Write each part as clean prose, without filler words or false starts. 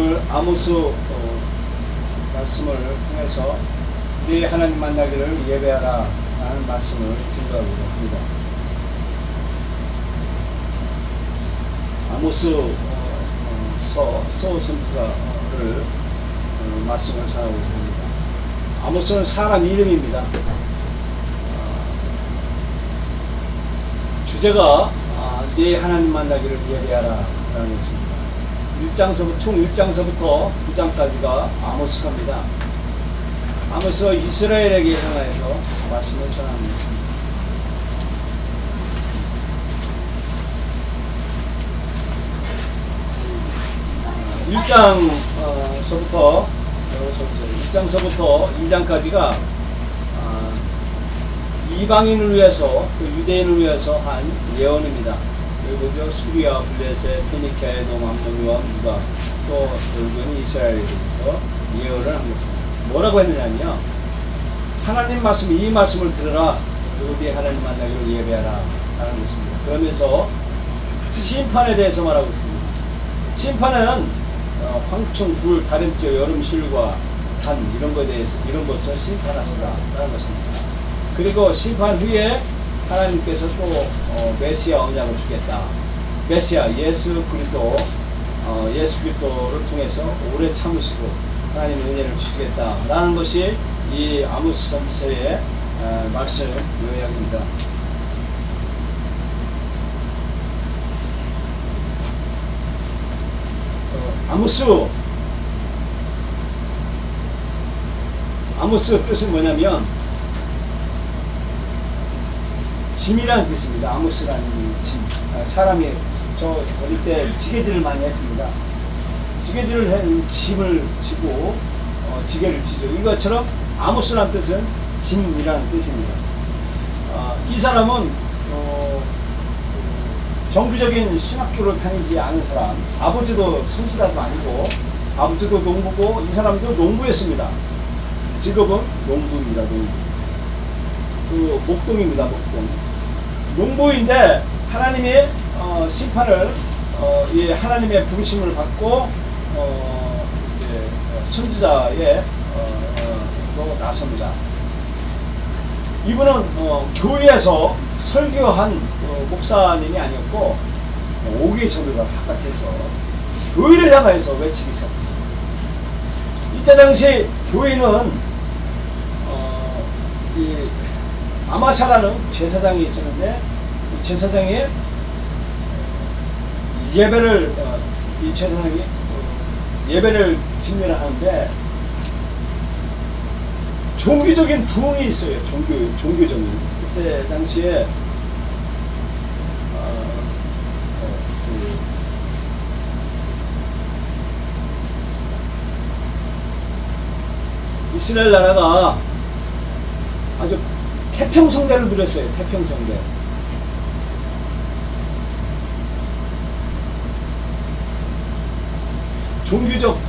오늘 아모스 말씀을 통해서 네 하나님 만나기를 예배하라 라는 말씀을 증거하고자 합니다. 아모스 선지자를 말씀을 전하고자 합니다. 아모스는 사람 이름입니다. 주제가 네 하나님 만나기를 예배하라 라는 것입니다. 총 1장서부터 9장까지가 아모스서입니다. 아모스가 이스라엘에게 향하여서 말씀을 전합니다. 1장서부터 2장까지가 이방인을 위해서 또 유대인을 위해서 한 예언입니다. 그리고 수리아, 블레셋, 페니케, 에돔, 암몬과 유다 또 결국은 이스라엘에 대해서 예언을 한 것입니다. 뭐라고 했느냐면요, 하나님 말씀, 이 말씀을 들으라, 그리고 네 하나님 만나기를 예배하라 하는 것입니다. 그러면서 심판에 대해서 말하고 있습니다. 심판은 황충, 불, 다림쥐, 여름, 실과 단 이런 것에 대해서 이런 것을 심판하시라 라는 것입니다. 그리고 심판 후에 하나님께서 또 메시아 언약을 주겠다. 메시아 예수 그리스도를 통해서 오래 참으시고 하나님의 은혜를 주시겠다 라는 것이 이 아모스 선지서의 말씀 요약입니다. 아모스 뜻은 뭐냐면 짐이라는 뜻입니다. 아모스라는 짐. 사람이 저 어릴 때 지게질을 많이 했습니다. 지게질을 해 짐을 지고 지게를 지죠. 이것처럼 아모스라는 뜻은 짐이라는 뜻입니다. 이 사람은 정규적인 신학교를 다니지 않은 사람, 아버지도 선지자도 아니고 아버지도 농부고 이 사람도 농부였습니다. 직업은 농부입니다. 농부. 목동입니다. 목동. 농부인데 하나님의 심판을 이 하나님의 부르심을 받고 이제 선지자의 로 나섭니다. 이분은 교회에서 설교한 목사님이 아니었고 5개 전도가 바깥에서 교회를 향해서 외치기 시작했습니다. 이때 당시 교회는 이 아마샤라는 제사장이 있었는데 이 제사장이 예배를 이 제사장이 예배를 직면을 하는데 종교적인 부흥이 있어요. 종교적인 그때 당시에 이스라엘 나라가 아주 태평성대를 누렸어요. 태평성대. 종교적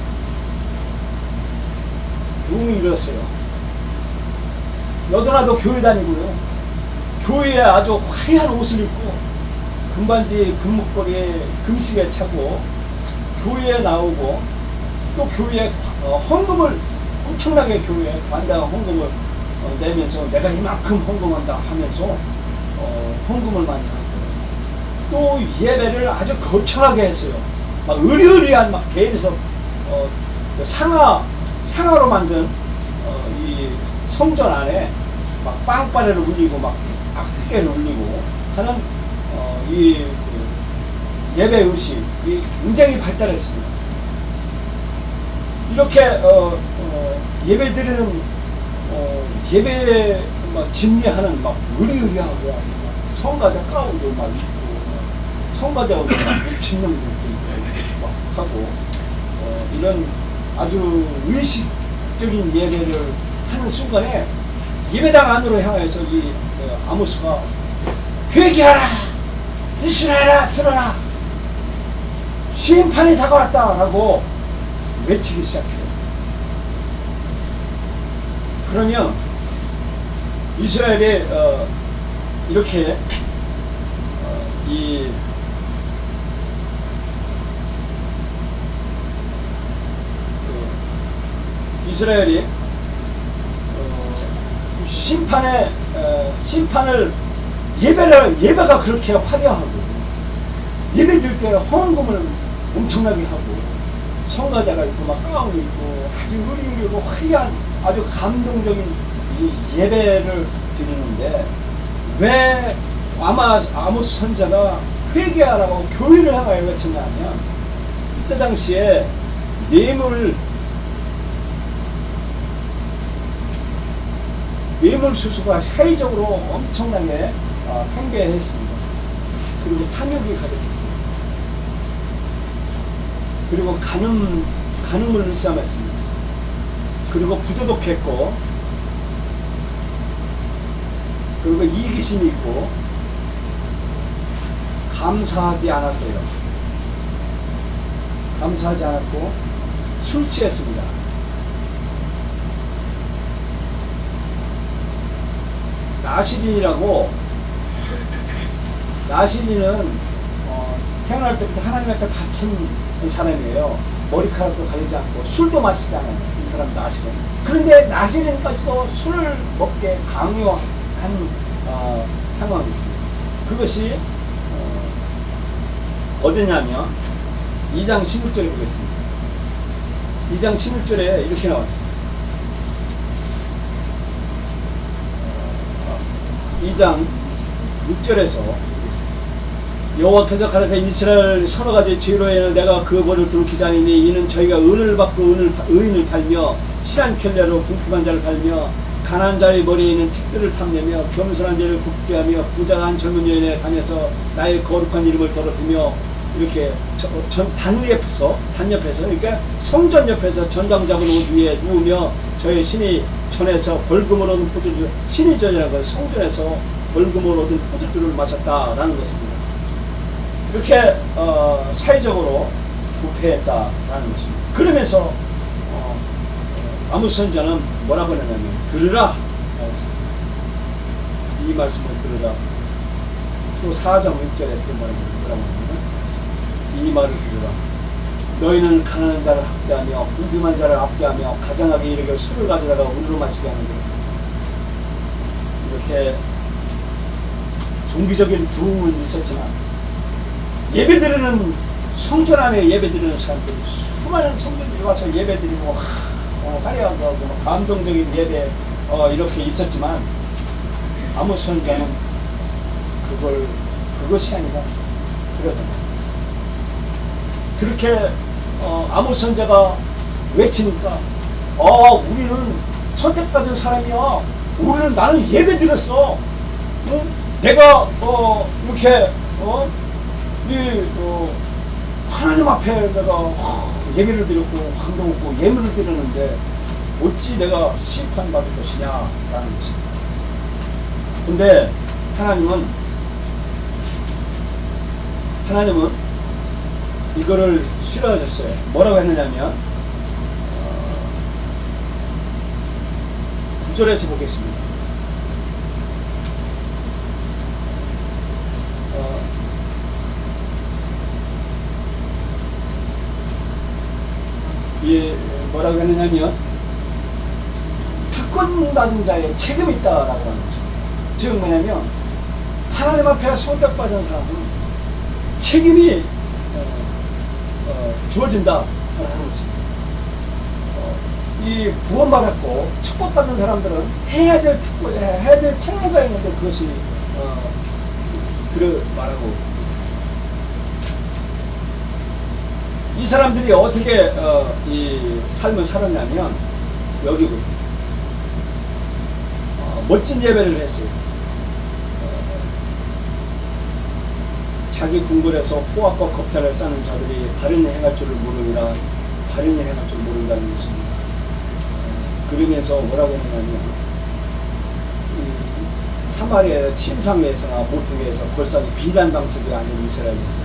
부흥이 일었어요. 너도나도 교회 다니고요. 교회에 아주 화려한 옷을 입고 금반지, 금목걸이에 금시계 차고 교회에 나오고 또 교회에 헌금을 엄청나게 교회에 관당한 헌금을 내면서 내가 이만큼 헌금한다 하면서 헌금을 많이 하고 또 예배를 아주 거창하게 했어요. 막 으리으리한 막 개인에서 상하로 만든 이 성전 안에 막 빵빠레를 울리고 막 악기를 울리고 하는 이 예배 의식이 굉장히 발달했습니다. 이렇게 예배 드리는 예배 막 집례하는 막 의리의리하고 성가대 가운데 막 있고 성가대하고 막 집념도 있고 막 하고 이런 아주 의식적인 예배를 하는 순간에 예배당 안으로 향해서 이 아모스가 회개하라 이스라엘아 들어라 심판이 다가왔다 라고 외치기 시작해요. 그러면 이스라엘에 이렇게 이 이스라엘이 심판을 예배가 그렇게 화려하고 예배 드릴 때 헌금을 엄청나게 하고 성가자가 있고 막 가운이 있고 아주 의리의리하고 화려한 아주 감동적인 이 예배를 드리는데 왜 아모스 선지자가 회개하라고 교회를 향하여 외쳤냐면 이때 당시에 뇌물 수수가 사회적으로 엄청나게 팽배했습니다. 그리고 탐욕이 가득했습니다. 그리고 간음을 일삼았습니다. 그리고 부도덕했고, 그리고 이기심이 있고, 감사하지 않았어요. 감사하지 않았고, 술 취했습니다. 나시린은 태어날 때부터 하나님 앞에 바친 사람이에요. 머리카락도 가리지 않고 술도 마시잖아요. 이 사람 나시린. 그런데 나시린까지도 술을 먹게 강요한 상황이 있습니다. 그것이 어디냐면 2장 16절에 보겠습니다. 2장 16절에 이렇게 나왔습니다. 2장 6절에서 여호와께서 가라사대 이스라엘 서너 가지 죄로에는 내가 그 벌을 돌이키지 아니니 이는 저희가 은을 받고 의인을 팔며 실한 편례로 궁핍한 자를 팔며 가난한 자의 머리에 있는 택들을 탐내며 겸손한 자를 굽게하며 부자가 한 젊은 여인에 다녀서 나의 거룩한 이름을 더럽히며 이렇게 단 옆에서 그러니까 성전 옆에서 전당 잡은 옷 위에 누우며 저의 신이 전에서 벌금을 얻은 포도주 신이 전이라고 성전에서 벌금을 얻은 포도주를 마셨다라는 것입니다. 이렇게 사회적으로 부패했다라는 것입니다. 그러면서 아모스 선지자는 뭐라고 하냐면 들으라, 이 말씀을 들으라. 또 4장 6절에 또 뭐라고 하냐면 이 말을 들으라. 너희는 가난한 자를 학대하며 궁핍한 자를 압제하며 가장하게 이르게 술을 가져다가 우르르 마시게 하는데, 이렇게 종교적인 부흥은 있었지만 예배드리는 성전 안에 예배드리는 사람들이 수많은 성도들이 와서 예배드리고 화려하고 감동적인 예배 이렇게 있었지만 아모스 선지자는 그것이 아니라 그러더라. 그렇게 아모스 선지자가 외치니까 우리는 선택받은 사람이야. 우리는 나는 예배 드렸어. 응? 내가 이렇게 하나님 앞에 내가 예배를 드렸고 황도 먹고 예물을 드렸는데 어찌 내가 심판받을 것이냐라는 것입니다. 근데 하나님은 이거를 싫어하셨어요. 뭐라고 했느냐면 9절에서 보겠습니다. 뭐라고 했느냐면 특권 받은 자의 책임이 있다라고 하는 거죠. 즉 뭐냐면 하나님 앞에 선택받은 사람은 책임이 주어진다라는 거죠. 이 구원받았고 축복받은 사람들은 해야 될 책무가 있는데 그것이 말하고 있습니다. 이 사람들이 어떻게 이 삶을 살았냐면 여기 멋진 예배를 했어요. 자기 궁궐에서 포악과 겁탈을 쌓는 자들이 바른 행할 줄을 모르니라 바른 행할 줄 모른다는 것입니다. 그러면서 뭐라고 했냐면 사마리아 침상에서나 모퉁이에서 골상이 비단 방석이 아닌 이스라엘에서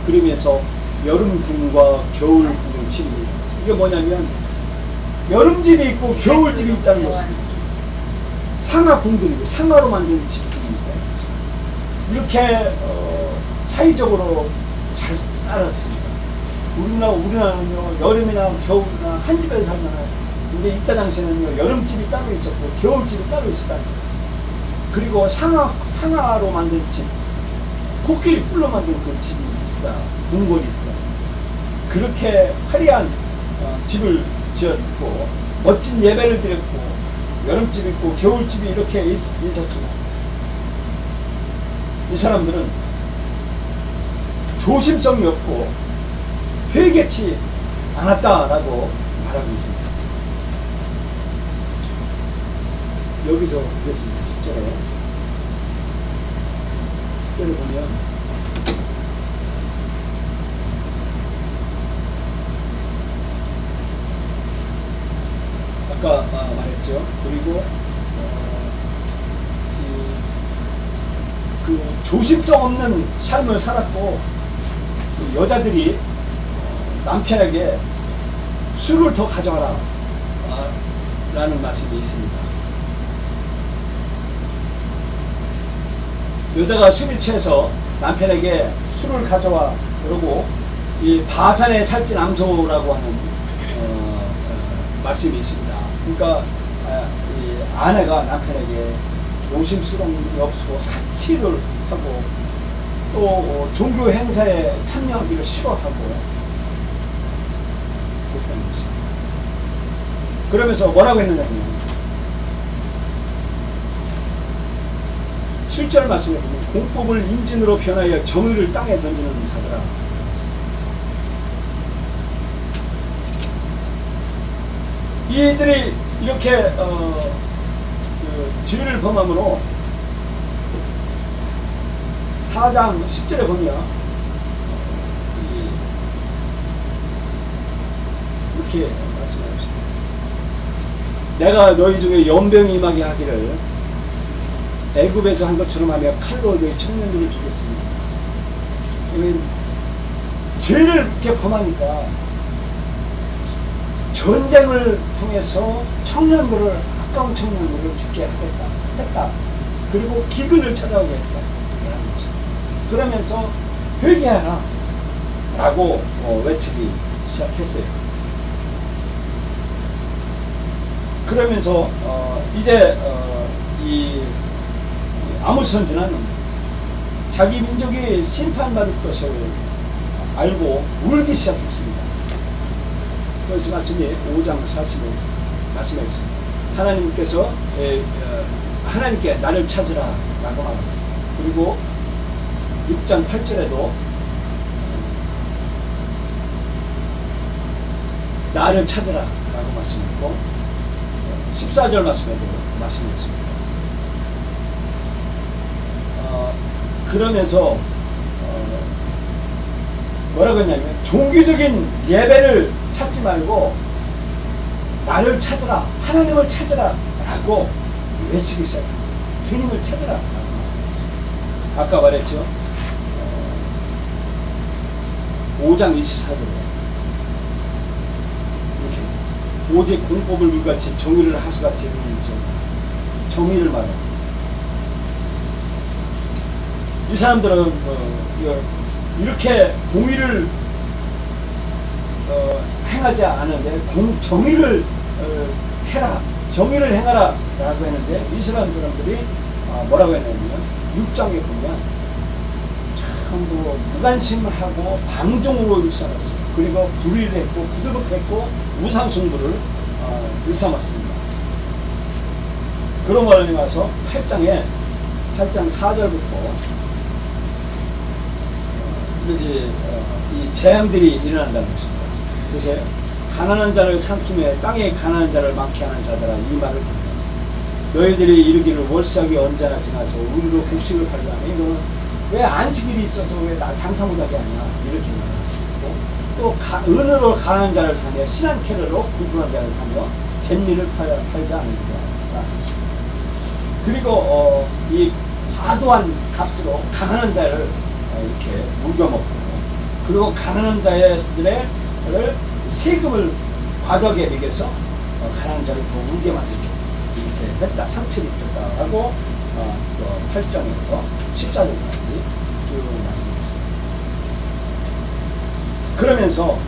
그러면서 여름궁과 겨울궁을 치릅니다. 이게 뭐냐면 여름집이 있고 겨울집이 있다는 것입니다. 상하궁들이고 상하로 만든 집들입니다. 이렇게 사회적으로 잘 살았습니다. 우리나라는요 여름이나 겨울이나 한 집에 살면 근데 이때 당시에는요, 여름집이 따로 있었고 겨울집이 따로 있었다는 거죠. 그리고 상하로 만든 집, 코끼리 뿔로 만든 그 집이 있었다. 궁궐이 있었다. 그렇게 화려한 집을 지었고 멋진 예배를 드렸고 여름집 있고 겨울집이 이렇게 있었지만 이 사람들은 조심성이 없고 회개치 않았다라고 말하고 있습니다. 여기서 그랬습니다. 10절에 보면 아까 말했죠. 그리고 그 조심성 없는 삶을 살았고 그 여자들이 남편에게 술을 더 가져와라 라는 말씀이 있습니다. 여자가 술이 취해서 남편에게 술을 가져와 그러고 이 바산에 살찐 암소라고 하는 말씀이 있습니다. 그러니까 이 아내가 남편에게 조심스러운 일이 없고 사치를 하고 또 종교 행사에 참여하기를 싫어하고 그렇다는 것입니다. 그러면서 뭐라고 했느냐면 7절 말씀에 보면 공법을 인진으로 변하여 정의를 땅에 던지는 자들아. 이들이 이렇게 죄를 범함으로 4장 10절에 보면 이렇게 말씀하고 있습니다. 내가 너희 중에 연병이 임하게 하기를 애굽에서 한 것처럼 하며 칼로 너희 청년들을 죽였습니다. 죄를 이렇게 범하니까 전쟁을 통해서 청년들을 아까운 청년들을 죽게 했다. 그리고 기근을 찾아오게 했다. 그러면서 회개하라 라고 외치기 시작했어요. 그러면서 이제 이 아모스 선지자는 자기 민족이 심판받을 것을 알고 울기 시작했습니다. 그래서 말씀이 5장 40절 말씀해 있습니다. 하나님께서 하나님께 나를 찾으라 라고 말합니다. 그리고 6장 8절에도 나를 찾으라 라고 말씀했고 14절 말씀에도 말씀했습니다. 그러면서 뭐라고 했냐면 종교적인 예배를 찾지 말고 나를 찾으라, 하나님을 찾으라 라고 외치기 시작합니다. 주님을 찾으라 라고. 아까 말했죠. 5장 24절에 이렇게 오직 공법을 물같이 정의를 하수같이 이루는 정의를 말합니다. 이 사람들은 이렇게 공의를 행하지 않은데 정의를 해라, 정의를 행하라 라고 했는데 이스라엘 사람들이 뭐라고 했냐면 6장에 보면 전부 무관심하고 방종으로 일삼았어요. 그리고 불의를 했고 부도덕했고 우상숭배를 일삼았습니다. 그런 말에 와서 8장 4절부터 이 재앙들이 일어난다는 것입니다. 그래서 가난한 자를 삼키며 땅에 가난한 자를 많게 하는 자들아 이 말을 듣는 너희들이 이르기를 월삭이 언제나 지나서 우리로 곡식을 팔자 하니 너는 왜 안식일이 있어서 왜 나 장사 못하게 하냐 이렇게 말하고 또 은으로 가난한 자를 사며 신한 캐러로 불분한 자를 사며 잿미를 팔지 않는다. 그리고 이 과도한 값으로 가난한 자를 이렇게 물겨먹고 그리고 가난한 자들의 세금을 과도하게 매겨서 가난한 자를 더 울게 만들고 이렇게 했다. 상처를 입혔다라고 8장에서 14절까지 쭉 말씀했습니다. 그러면서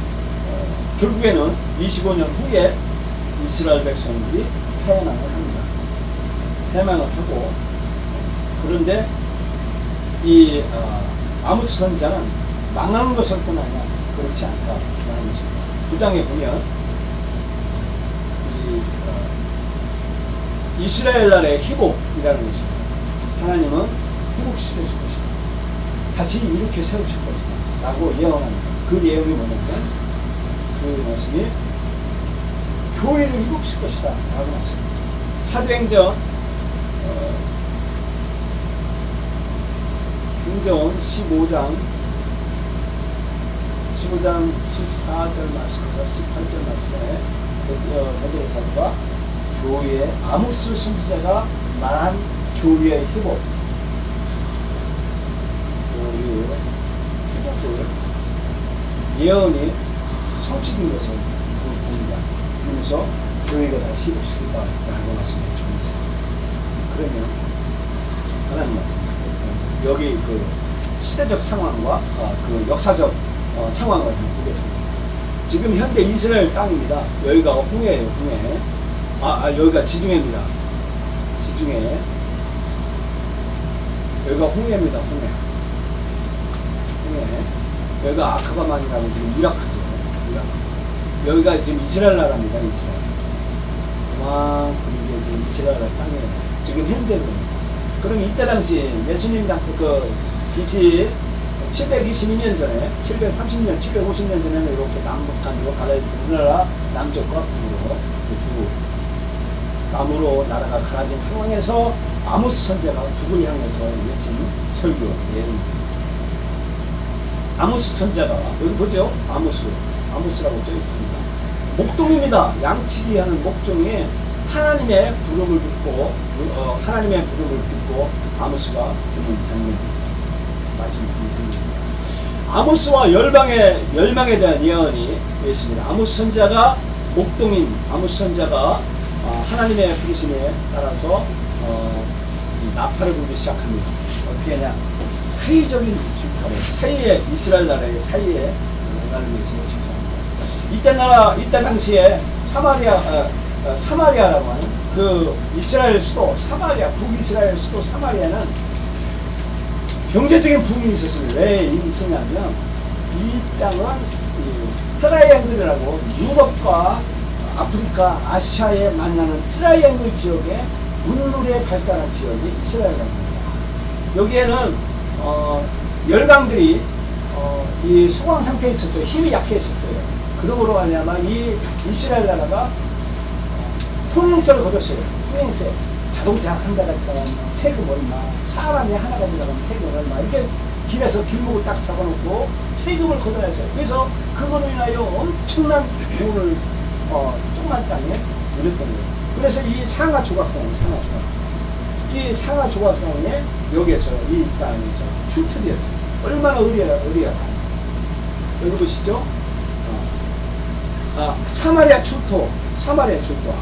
결국에는 25년 후에 이스라엘 백성들이 패망을 합니다. 패망을 하고, 그런데 이 아모스 선지자는 망하는 것을 뿐아니라 그렇지 않다라는 것입니다. 9장에 보면 이스라엘 나라의 회복이라는 것입니다. 하나님은 회복시켜 줄 것이다. 다시 일으켜 세우실 것이다. 라고 예언합니다. 그 내용이 뭐냐면, 그 말씀이 교회를 회복시킬 것이다. 라고 말씀합니다. 사도행전 15장 14절 말씀과 18절 말씀에 베드로 사도가 교회의 아모스 선지자가 말한 교회의 회복, 예언이 성취된 것을 봅니다. 그러면서 교회가 다시 회복시켰다라고 말씀해 주고 있습니다. 그러면 하나님 여기 그 시대적 상황과 그 역사적 상황을 한번 보겠습니다. 지금 현재 이스라엘 땅입니다. 여기가 홍해예요, 홍해. 여기가 지중해입니다. 지중해. 여기가 홍해입니다, 홍해. 여기가 아크바만이라고 지금 이라크죠, 이라크. 여기가 지금 이스라엘 나라입니다, 이스라엘. 그만큼 이게 지금 이스라엘 땅이에요. 지금 현재입니다. 그럼 이때 당시 예수님 그 BC 722년 전에, 730년, 750년 전에는 이렇게 남북한으로 갈라졌어요. 우리나라 남쪽과 북으로, 두 남으로 나라가 갈라진 상황에서 아모스 선지자가 북을 향해서 외친 설교 예언입니다. 아모스 선지자가 여기 보죠? 아모스라고 써 있습니다. 목동입니다. 양치기 하는 목종에 하나님의 부름을 듣고 아모스가 듣는 장면입니다. 말씀드리겠습니다. 아모스와 열방에 대한 예언이 있습니다. 아모스 선지자가 목동인 아모스 선지자가 하나님의 부르심에 따라서 이 나팔을 불기 시작합니다. 어떻게 하냐? 사이적인 집회로 사이에 이스라엘 나라의 사이에 나를 위해서 집회합니다. 이때 당시에 사마리아라고 하는 그 이스라엘 수도 사마리아, 북이스라엘 수도 사마리아는 경제적인 부흥이 있었어요. 왜 있었냐면 이 땅은 트라이앵글이라고 유럽과 아프리카, 아시아에 만나는 트라이앵글 지역에 문물에 발달한 지역이 이스라엘입니다. 여기에는 열강들이 이 소강 상태에 있었어요. 힘이 약해 있었어요. 그러므로 말미암아 이 이스라엘 나라가 통행세를 거뒀어요. 통행세. 자동차 한 대가 들어가면 세금 얼마, 사람이 하나가 들어가면 세금 얼마, 이렇게 길에서 길목을 딱 잡아놓고 세금을 걷어야 했어요. 그래서 그걸로 인하여 엄청난 돈을 조그만 땅에 누렸던 거예요. 그래서 이 상하 조각상에 이 상하 조각상에 여기에서 이 땅에서 슈트되었어요. 얼마나 의리가 여기 보시죠? 사마리아 출토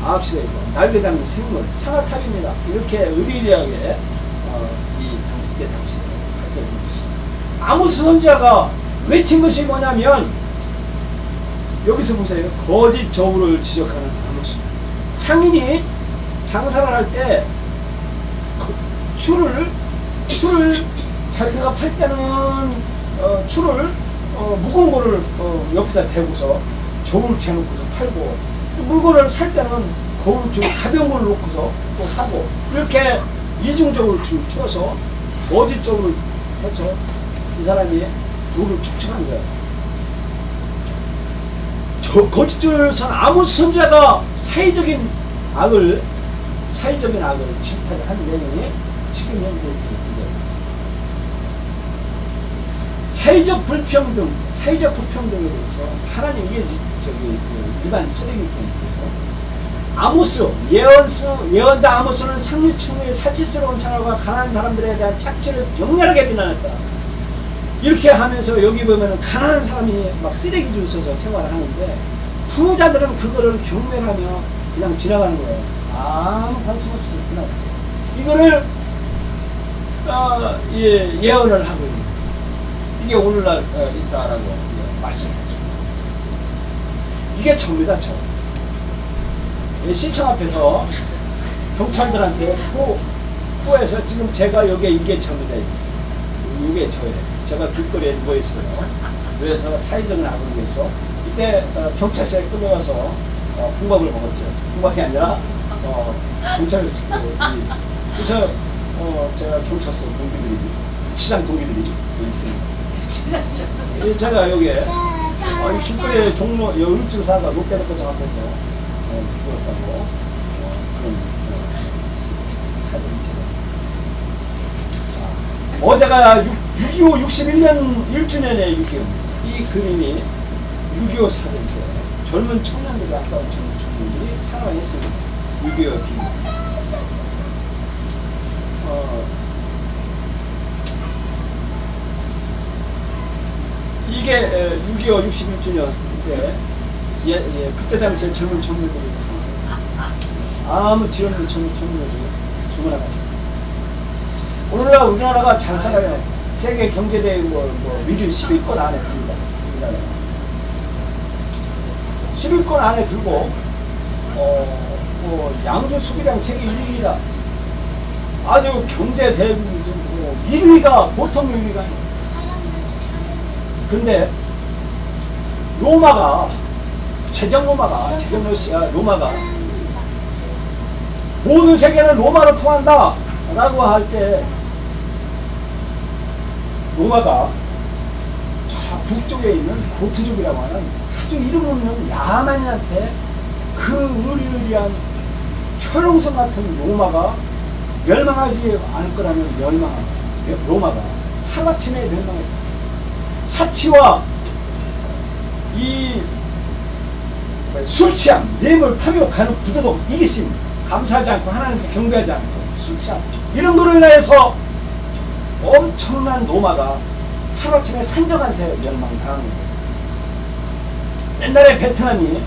아합시대이고 날개 담는 생물 상하탑입니다. 이렇게 의리하게 이때 당시에 발표된 것이 아모스 선지자가 외친 것이 뭐냐면 여기서 보세요. 거짓 저울을 지적하는 아모스. 상인이 장사를 할 때 추를 자기가 팔 때는 추를 무거운 거를 옆에다 대고서 저울 재놓고서 팔고, 또 물건을 살 때는 거울 좀 가벼운 걸 놓고서 또 사고, 이렇게 이중적으로 추어서 거짓적으로 해서 이 사람이 돈을 축적한 거예요. 저 거짓적으로선 아모스 선지자가 사회적인 악을 질타를 한 내용이 지금 현재 있습니다. 사회적 불평등에 대해서 하나님 이게 일반 쓰레기통이에요. 아모스 예언자 아모스는 상류층의 사치스러운 생활과 가난한 사람들에 대한 착취를 격렬하게 비난했다. 이렇게 하면서 여기 보면은 가난한 사람이 막 쓰레기 줄 서서 생활을 하는데 부자들은 그거를 경멸하며 그냥 지나가는 거예요. 아무 관심 없이 지나가요. 이거를 예언을 하고 있는, 이게 오늘날 있다라고 말씀을 해줘. 이게 저입니다, 저. 시청 앞에서 경찰들한테 호에서 지금 제가 여기에 유괴처입니다. 유괴처에 제가 길거리에 누워있어요. 그래서 사회적인 악을 위해서 이때 경찰서에 끌려가서 국밥을 먹었죠. 국밥이 아니라 경찰 그래서 제가 경찰서 동기들이 시장 동기들이 있습니다. 제가 여기에 길거리에 종로 일주사가 롯데백화점 앞에서 죽었다고 그런 사진이 제가 어제가 6.25 61년 1주년의 6.25 이 그림이 6.25 사진 때 젊은 청년들이 아까운 젊은 청년들이 사랑했습니다. 6.25의 비밀 이게 6.25 61주년 때 그때 당시에 젊은 청년들이 사랑했습니다. 아무 지원 없는 젊은 청년들이 죽어나갔습니다. 오늘날 우리나라가 잘 살아요. 세계 경제대회 미주 10위권 안에 듭니다. 우리나라가 10위권 안에 들고 양주 소비량 세계 1위입니다. 아주 경제 대국이고 1위가 보통 1위가 아니에요. 근데 로마가 제정 러시아 로마가 모든 세계는 로마로 통한다 라고 할 때 로마가 저 북쪽에 있는 고트족이라고 하는 아주 이름 없는 야만인한테 그 의리의리한 혈용성 같은 로마가 멸망하지 않을 거라면 로마가 하루아침에 멸망했습니다. 사치와 이 술 취함, 뇌물, 탐욕하는 부도덕, 이기심, 감사하지 않고 하나님께 경배하지 않고 술 취함 이런 거로 인하여서 엄청난 로마가 하루아침에 산적한테 멸망당한 거예요. 옛날에 베트남이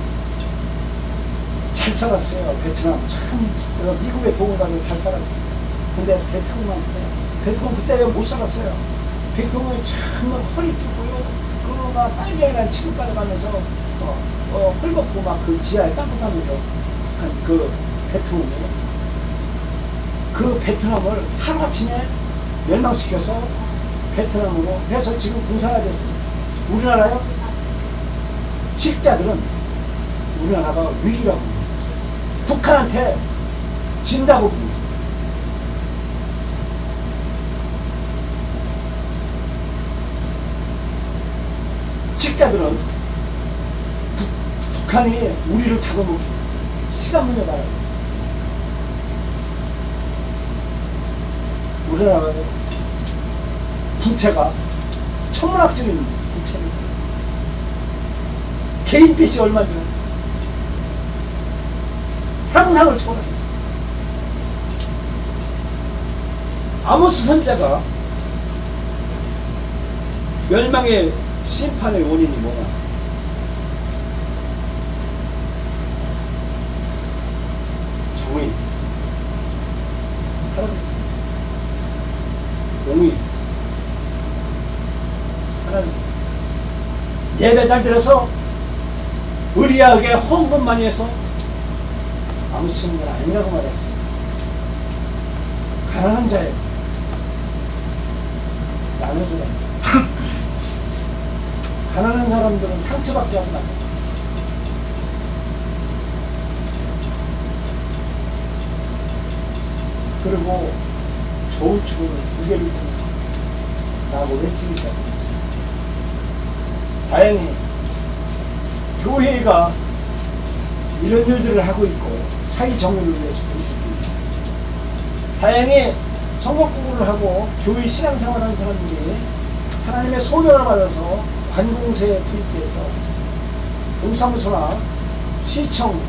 잘 살았어요. 베트남 참 미국의 도움을 받고 잘 살았어요. 근데 베트남 그때 못 살았어요. 베트남이 참 허리 뚫고요. 그거가 빨갱이란 취급받아가면서 헐벗고 막 그 지하에 땅굴하면서 그 베트남을 하루아침에 멸망시켜서 베트남으로 해서 지금 군사가 됐습니다. 우리나라요? 식자들은 우리나라가 위기라고 합니다. 북한한테 진다고 봅니다. 식자들은 북한이 우리를 잡아먹기 시간 문제 나요. 우리나라가 부채가 천문학적인 부채입니다. 개인 빚이 얼마인지 상상을 초월합니다. 아모스 선자가 멸망의 심판의 원인이 뭐냐? 정의, 공의, 하나님. 예배 잘 들어서 의리하게 헌금 많이 해서 아무 쓰는 건 아니라고 말해요. 가난한 자에 나눠주라. 가난한 사람들은 상처받게 하지 말고. 그리고 좋은 축을 두 개를 나하고 외치기 시작합니다. 다행히 교회가 이런 일들을 하고 있고 사회 정의를 위해서 부르십니다. 다행히 성곽구구를 하고 교회 신앙생활하는 사람들이 하나님의 소명을 받아서 관공서에 투입돼서 동사무소나 시청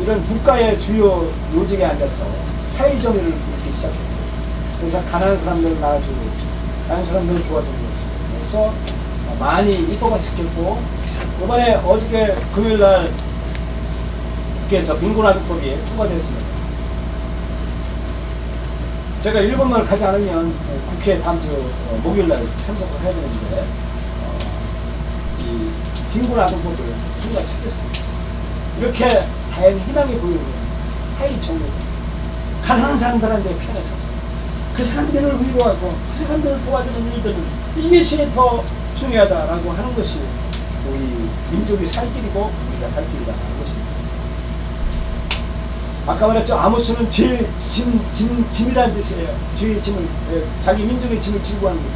이런 국가의 주요 요직에 앉아서 사회정의를 이루기 시작했어요. 그래서 가난한 사람들을 나아주고 다른 사람들을 도와주고 그래서 많이 입법화 시켰고 이번에 어저께 금요일날 국회에서 빈곤아동법이 통과됐습니다. 제가 일본을 가지 않으면 국회에 다음 주 목요일날 참석을 해야 되는데 이 빈곤아동법을 통과시켰습니다. 이렇게 다행히 희망이 보이는 거예요. 하이 정리. 가난한 사람들한테 편에 서서 그 사람들을 위로하고 그 사람들을 도와주는 일들은 이것이 더 중요하다라고 하는 것이 우리 민족의 살 길이고 우리가 살 길이다 하는 것입니다. 아까 말했죠. 아모스는 죄의 짐이라는 뜻이에요. 죄의 짐을, 자기 민족의 짐을 지고 하는 거죠.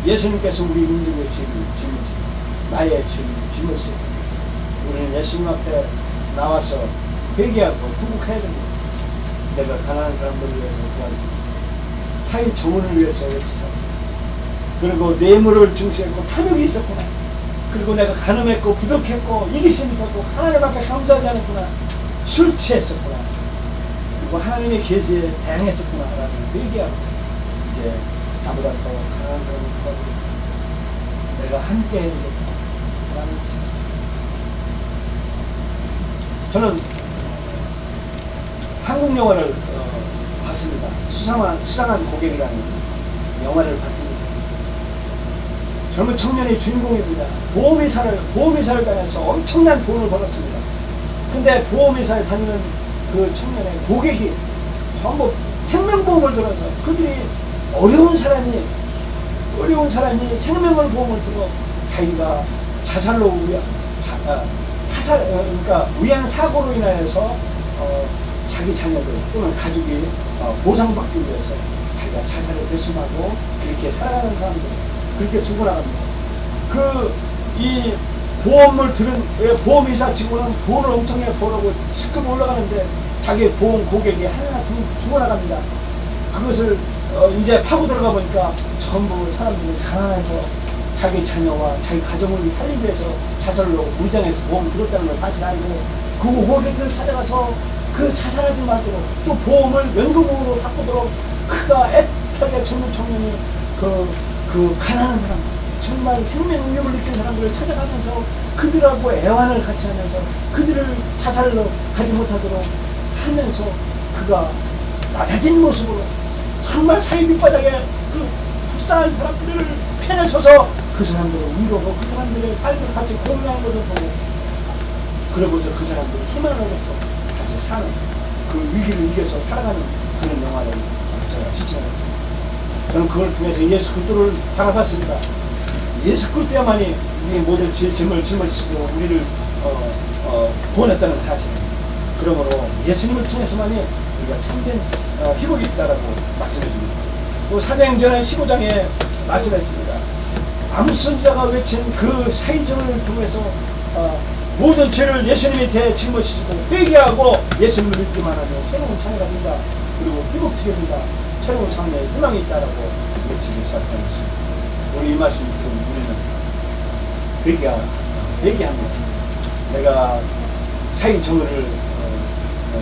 예수님께서 우리 민족의 짐을 나의 짐을 씻었습니다. 우리는 예수님 앞에 나와서 회개하고 부복해야 됩니다. 내가 가난한 사람들을 위해서 도와주고 사회 정원을 위해서 애쓰자. 그리고 뇌물을 중시했고 탐욕이 있었구나. 그리고 내가 가늠했고 부덕했고 이기심이 있었고 하나님 앞에 감사하지 않았구나. 술 취했었구나. 그리고 하나님의 계시에 대항했었구나 라는 회개하고 이제 나보다 더 가난한 사람을 도와주고 내가 함께 해야 되겠다 라는 것입니다. 저는 한국 영화를 봤습니다. 수상한 고객이라는 영화를 봤습니다. 젊은 청년이 주인공입니다. 보험회사를 다녀서 엄청난 돈을 벌었습니다. 근데 보험회사에 다니는 그 청년의 고객이 전부 생명보험을 들어서 그들이 어려운 사람이 생명을 보험을 들어 자기가 자살로 그러니까 위험 사고로 인하여서 자기 자녀들 또는 가족이 보상받기 위해서 자기가 자살을 결심하고 그렇게 살아가는 사람들 그렇게 죽어나갑니다. 이 보험을 들은 보험회사 직원은 돈을 엄청나게 벌어고 시급 올라가는데 자기 보험 고객이 하나 죽어나갑니다. 그것을 이제 파고 들어가 보니까 전부 사람들이 가난해서 자기 자녀와 자기 가정을 살리기 위해서 자살로 무장해서 보험 들었다는 걸 사실 알고 그 고객들을 찾아가서 그 자살하지 말도록 또 보험을 연금으로 바꾸도록 그가 애타게 젊은 청년이 그 가난한 사람 정말 생명 위협을 느낀 사람들을 찾아가면서 그들하고 애환을 같이 하면서 그들을 자살로 가지 못하도록 하면서 그가 낮아진 모습으로 정말 사회 밑바닥에 그 불쌍한 사람들을 편에 서서 그 사람들을 위로하고 그 사람들의 삶을 같이 공유하는 것을 보고 그러고서 그 사람들이 희망을 얻어서 다시 사는 그 위기를 이겨서 살아가는 그런 영화를 제가 시청했습니다. 저는 그걸 통해서 예수 그리스도를 바라봤습니다. 예수 그리스도야만이 우리의 모든 짐을 짊어지시고 우리를 구원했다는 사실입니다. 그러므로 예수님을 통해서만이 우리가 참된 희복이 있다라고 말씀해 줍니다. 또 사도행전의 15장에 말씀했습니다. 아모스 선지자가 외친 그 사이전을 통해서 모든 죄를 예수님이 짊어지시고 회개하고 예수님을 믿기만 하면 새로운 창조가 된다. 그리고 회복되게 된다. 새로운 삶에 희망이 있다라고 외치기 시작하는 것입니다. 오늘 이 말씀 듣고 우리는 회개합니다. 내가 사이 정의를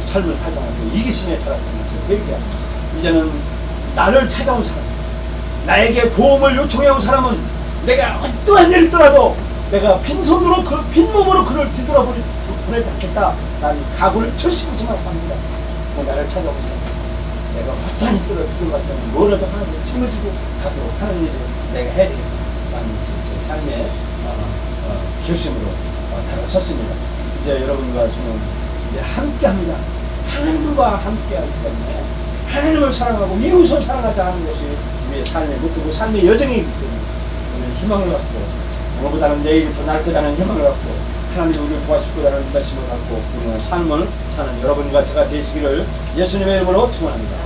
삶을 살아가고 이기심에 살았던 것을 회개합니다. 이제는 나를 찾아온 사람, 나에게 보험을 요청해온 사람은 내가 어떠한 일을 있더라도 내가 빈손으로 빈몸으로 그를 뒤돌아보내지 않겠다. 난 각오를 절실하지만 삽니다. 나를 찾아오시면 내가 어떠한 일들을 뒤돌아봤다면 뭐라도 하나를 짊어지고 가도록 하는 일을 내가 해야 되겠다. 라는 제 삶의 결심으로 다가섰습니다. 이제 여러분과 저는 이제 함께합니다. 하나님과 함께하기 때문에 하나님을 사랑하고 이웃을 사랑하지 않는 것이 우리의 삶의 목표고 삶의 여정이기 때문에 우리는 희망을 갖고 오늘보다는 내일이 더 나을 거라는 희망을 갖고 하나님이 우리를 도와줄 거라는 말씀을 갖고 우리는 삶을 사는 여러분과 제가 되시기를 예수님의 이름으로 축원합니다.